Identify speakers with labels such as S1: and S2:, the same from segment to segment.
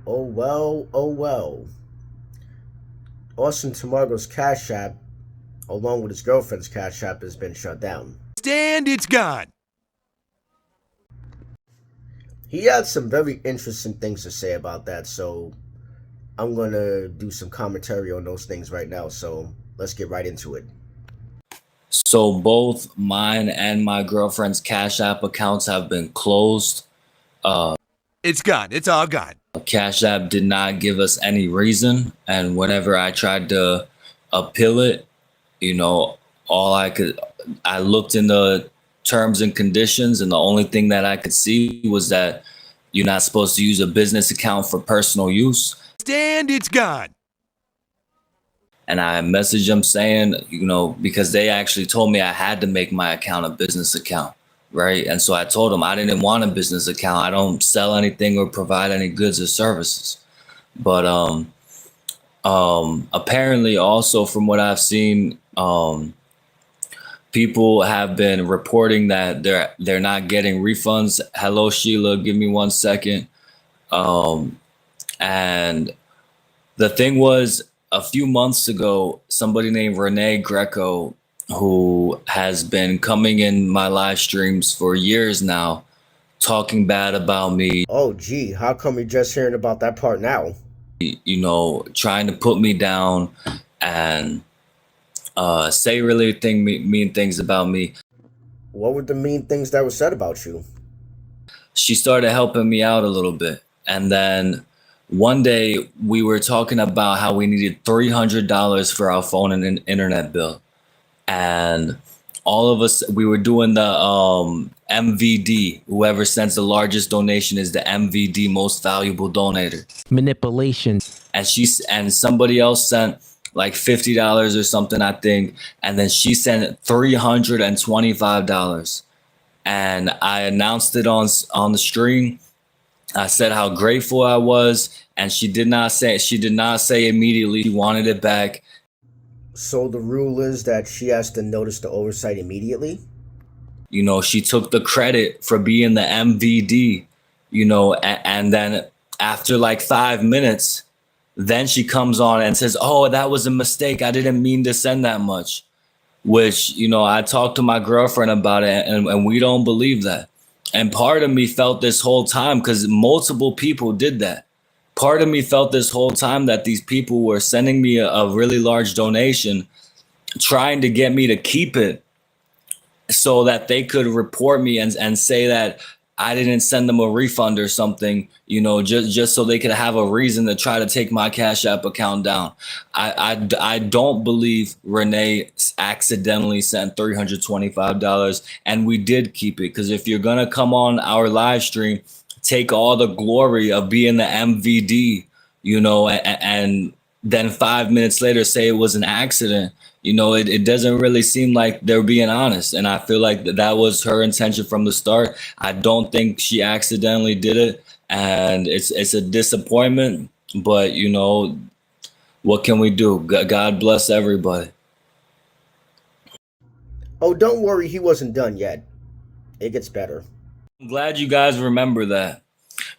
S1: Oh well, oh well. Austin Tamargo's Cash App, along with his girlfriend's Cash App, has been shut down.
S2: And it's gone.
S1: He had some very interesting things to say about that, so I'm gonna do some commentary on those things right now. So let's get right into it.
S3: So both mine and my girlfriend's Cash App accounts have been closed.
S2: It's gone. It's all gone.
S3: Cash App did not give us any reason, and whenever I tried to appeal it, you know, all I looked in the terms and conditions, and the only thing that I could see was that you're not supposed to use a business account for personal use.
S2: And it's gone.
S3: And I messaged them saying, because they actually told me I had to make my account a business account, right? And so I told them I didn't want a business account. I don't sell anything or provide any goods or services. But apparently, also from what I've seen, people have been reporting that they're not getting refunds. Hello, Sheila. Give me 1 second. And the thing was, a few months ago, somebody named Renee Greco, who has been coming in my live streams for years now, talking bad about me,
S1: Oh gee, how come you're just hearing about that part now?
S3: trying to put me down and say really mean things about me.
S1: What were the mean things that were said about you?
S3: She started helping me out a little bit. And then one day we were talking about how we needed $300 for our phone and an internet bill. And all of us, we were doing the MVD. Whoever sends the largest donation is the MVD, most valuable donator.
S4: Manipulation.
S3: And somebody else sent like $50 or something, I think. And then she sent $325. And I announced it on the stream. I said how grateful I was, and she did not say immediately she wanted it back.
S1: So the rule is that she has to notice the oversight immediately?
S3: She took the credit for being the MVD, and then after like 5 minutes, then she comes on and says, "Oh, that was a mistake. I didn't mean to send that much." Which, I talked to my girlfriend about it, and we don't believe that. And part of me felt this whole time, because multiple people did that. Part of me felt this whole time that these people were sending me a really large donation, trying to get me to keep it so that they could report me and say that I didn't send them a refund or something, just so they could have a reason to try to take my Cash App account down. I don't believe Renee accidentally sent $325, and we did keep it, because if you're going to come on our live stream, take all the glory of being the MVD, and then 5 minutes later say it was an accident. It doesn't really seem like they're being honest. And I feel like that was her intention from the start. I don't think she accidentally did it. And it's a disappointment. But, what can we do? God bless everybody.
S1: Oh, don't worry, he wasn't done yet. It gets better.
S3: I'm glad you guys remember that.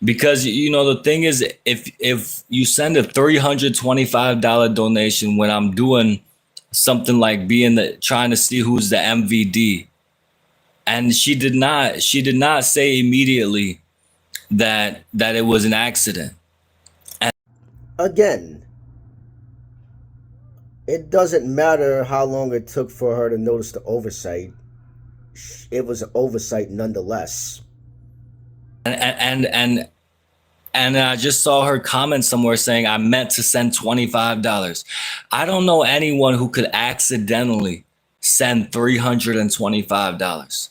S3: Because, the thing is, if you send a $325 donation when I'm doing something like trying to see who's the MVD, and she did not say immediately that it was an accident. And
S1: Again, it doesn't matter how long it took for her to notice the oversight. It was an oversight nonetheless.
S3: and I just saw her comment somewhere saying I meant to send $25. I don't know anyone who could accidentally send $325.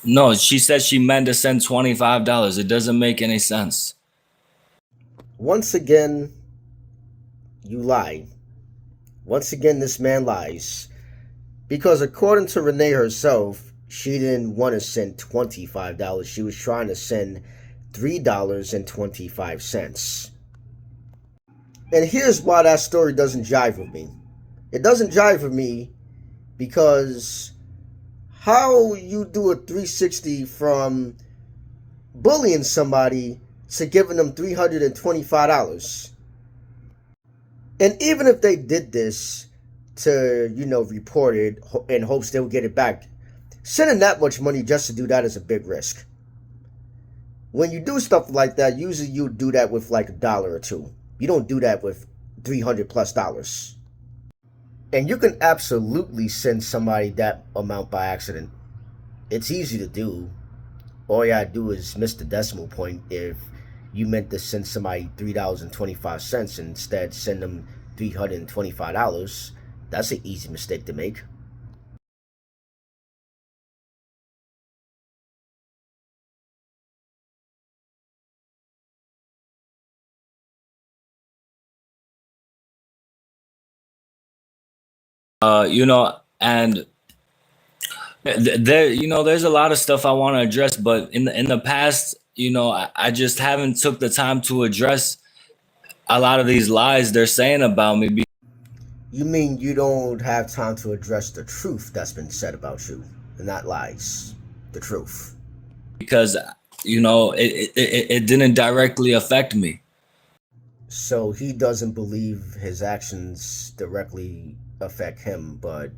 S3: No, she said she meant to send $25. It doesn't make any sense.
S1: Once again, you lie. Once again, this man lies. Because according to Renee herself, she didn't want to send $25. She was trying to send $3.25. And here's why that story doesn't jive with me. It doesn't jive with me because how you do a 360 from bullying somebody to giving them $325. And even if they did this to, report it in hopes they would get it back, sending that much money just to do that is a big risk. When you do stuff like that, usually you do that with like $1 or $2. You don't do that with $300+. And you can absolutely send somebody that amount by accident. It's easy to do. All you gotta do is miss the decimal point if you meant to send somebody $3.25 and instead send them $325. That's an easy mistake to make.
S3: And there's a lot of stuff I want to address, but in the past, I just haven't took the time to address a lot of these lies they're saying about me.
S1: You mean you don't have time to address the truth that's been said about you, and not lies, the truth?
S3: Because it didn't directly affect me.
S1: So he doesn't believe his actions directly affect him, but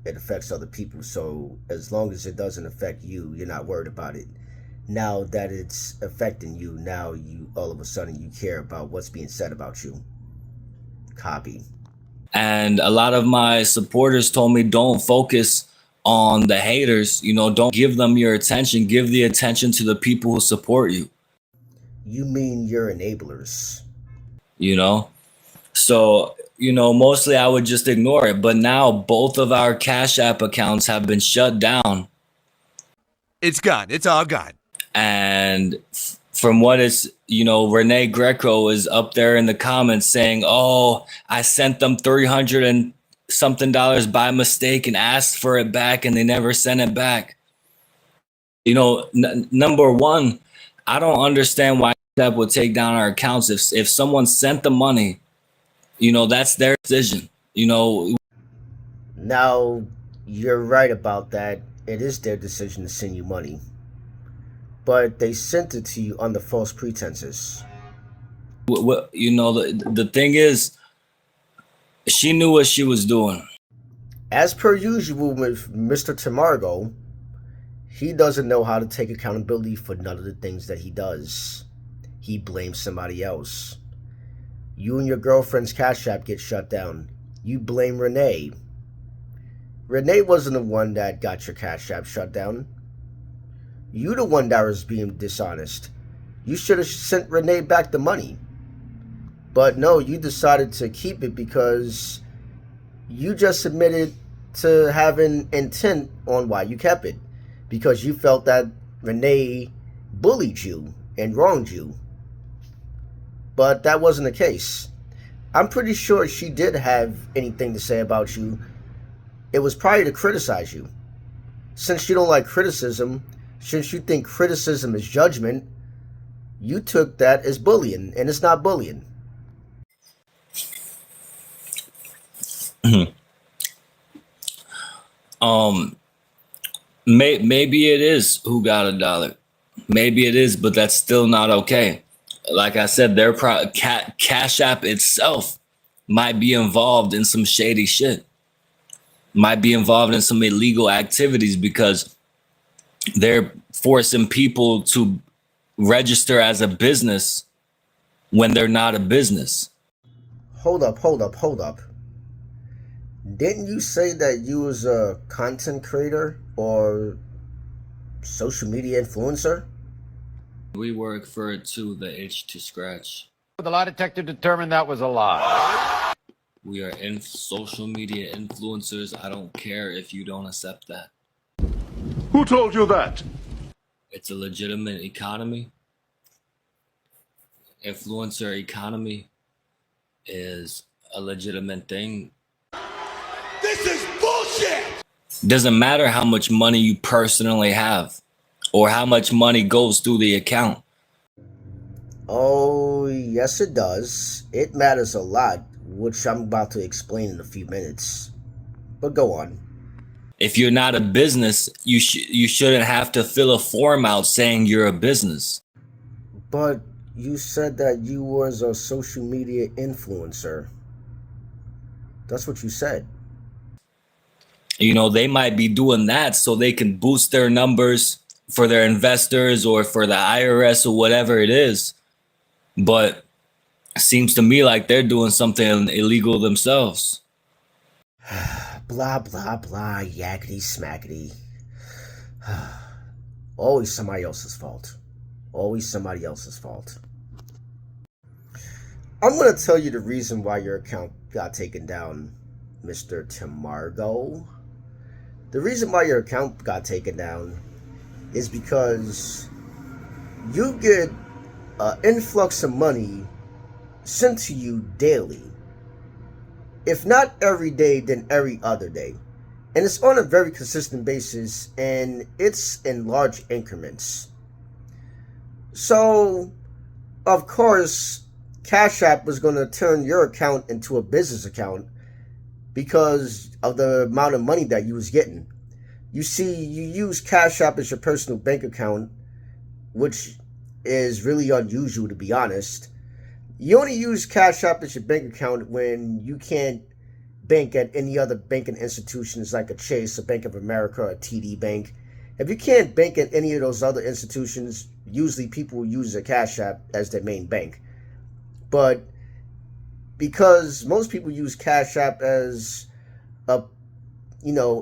S1: it affects other people. So as long as it doesn't affect you, you're not worried about it. Now that it's affecting you, now you all of a sudden you care about what's being said about you. Copy.
S3: And a lot of my supporters told me, don't focus on the haters. Don't give them your attention. Give the attention to the people who support you.
S1: You mean your enablers?
S3: So, mostly I would just ignore it. But now both of our Cash App accounts have been shut down.
S2: It's gone. It's all gone.
S3: And from what it's, Renee Greco is up there in the comments saying, oh, I sent them $300 and something by mistake and asked for it back and they never sent it back. Number one, I don't understand why that would take down our accounts. If someone sent the money, that's their decision.
S1: Now, you're right about that. It is their decision to send you money. But they sent it to you under false pretenses.
S3: The thing is, she knew what she was doing.
S1: As per usual with Mr. Tamargo, he doesn't know how to take accountability for none of the things that he does. He blames somebody else. You and your girlfriend's Cash App get shut down. You blame Renee. Renee wasn't the one that got your Cash App shut down. You the one that was being dishonest. You should have sent Renee back the money. But no, you decided to keep it because you just admitted to having intent on why you kept it. Because you felt that Renee bullied you and wronged you. But that wasn't the case. I'm pretty sure she did have anything to say about you. It was probably to criticize you. Since you don't like criticism, since you think criticism is judgment, you took that as bullying, and it's not bullying.
S3: Maybe it is who got $1. Maybe it is, but that's still not okay. Like I said, their Cash App itself might be involved in some shady shit. Might be involved in some illegal activities because they're forcing people to register as a business when they're not a business.
S1: Hold up. Didn't you say that you was a content creator or social media influencer?
S3: We work for it too, the itch to scratch.
S4: The lie detector determined that was a lie.
S3: We are social media influencers. I don't care if you don't accept that.
S5: Who told you that?
S3: It's a legitimate economy. Influencer economy is a legitimate thing.
S2: This is bullshit!
S3: Doesn't matter how much money you personally have or how much money goes through the account.
S1: Oh, yes it does. It matters a lot, which I'm about to explain in a few minutes. But go on.
S3: If you're not a business, you shouldn't have to fill a form out saying you're a business.
S1: But you said that you was a social media influencer. That's what you said.
S3: You know, they might be doing that so they can boost their numbers for their investors or for the IRS or whatever it is. But it seems to me like they're doing something illegal themselves.
S1: Blah, blah, blah, yakety smackety. Always somebody else's fault. Always somebody else's fault. I'm going to tell you the reason why your account got taken down, Mr. Tamargo. The reason why your account got taken down is because you get an influx of money sent to you daily. If not every day, then every other day. And it's on a very consistent basis, and it's in large increments. So, of course, Cash App was going to turn your account into a business account because of the amount of money that you was getting. You see, you use Cash App as your personal bank account, which is really unusual, to be honest. You only use Cash App as your bank account when you can't bank at any other banking institutions like a Chase, a Bank of America, or a TD Bank. If you can't bank at any of those other institutions, usually people will use a Cash App as their main bank. But because most people use Cash App as a,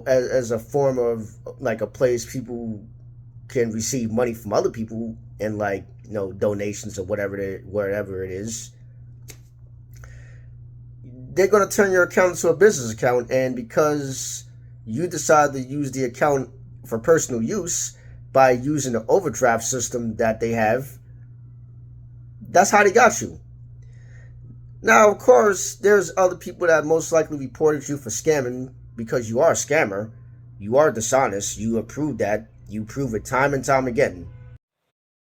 S1: as a form of like a place people can receive money from other people and like, donations or whatever it is, they're going to turn your account into a business account. And because you decide to use the account for personal use by using the overdraft system that they have, that's how they got you. Now, of course, there's other people that most likely reported you for scamming because you are a scammer. You are dishonest. You approve that. You prove it time and time again.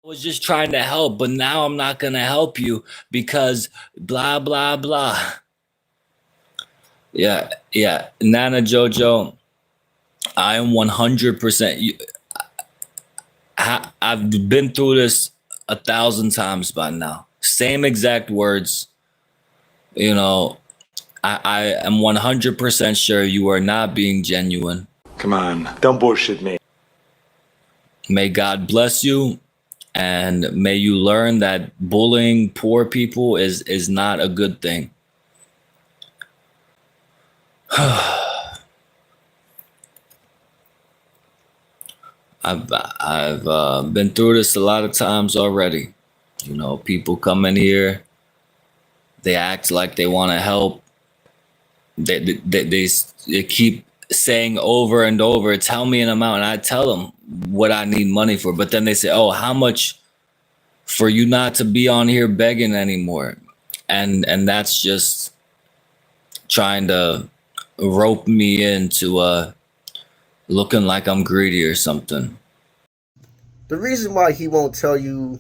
S3: I was just trying to help, but now I'm not going to help you because blah, blah, blah. Yeah. Nana Jojo, I am 100%. I've been through this 1,000 times by now. Same exact words. I am 100% sure you are not being genuine.
S5: Come on, don't bullshit me.
S3: May God bless you, and may you learn that bullying poor people is not a good thing. I've been through this a lot of times already. People come in here, they act like they want to help. They keep saying over and over, tell me an amount, and I tell them what I need money for. But then they say, oh, how much for you not to be on here begging anymore? And that's just trying to rope me into looking like I'm greedy or something.
S1: The reason why he won't tell you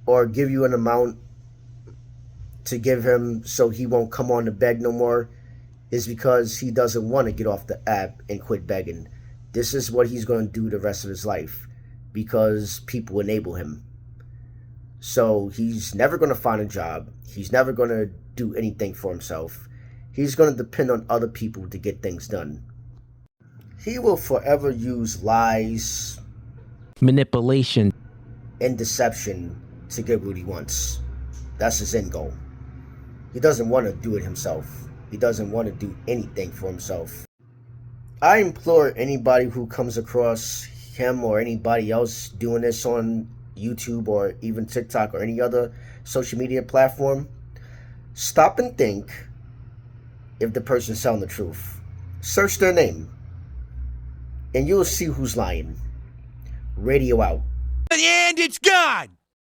S1: or give you an amount to give him so he won't come on to beg no more is because he doesn't want to get off the app and quit begging. This is what he's going to do the rest of his life because people enable him. So he's never going to find a job. He's never going to do anything for himself. He's going to depend on other people to get things done. He will forever use lies,
S6: manipulation,
S1: and deception to get what he wants. That's his end goal. He doesn't want to do it himself. He doesn't want to do anything for himself. I implore anybody who comes across him or anybody else doing this on YouTube or even TikTok or any other social media platform, stop and think if the person's telling the truth. Search their name, and you'll see who's lying. Radio out.
S2: And it's gone!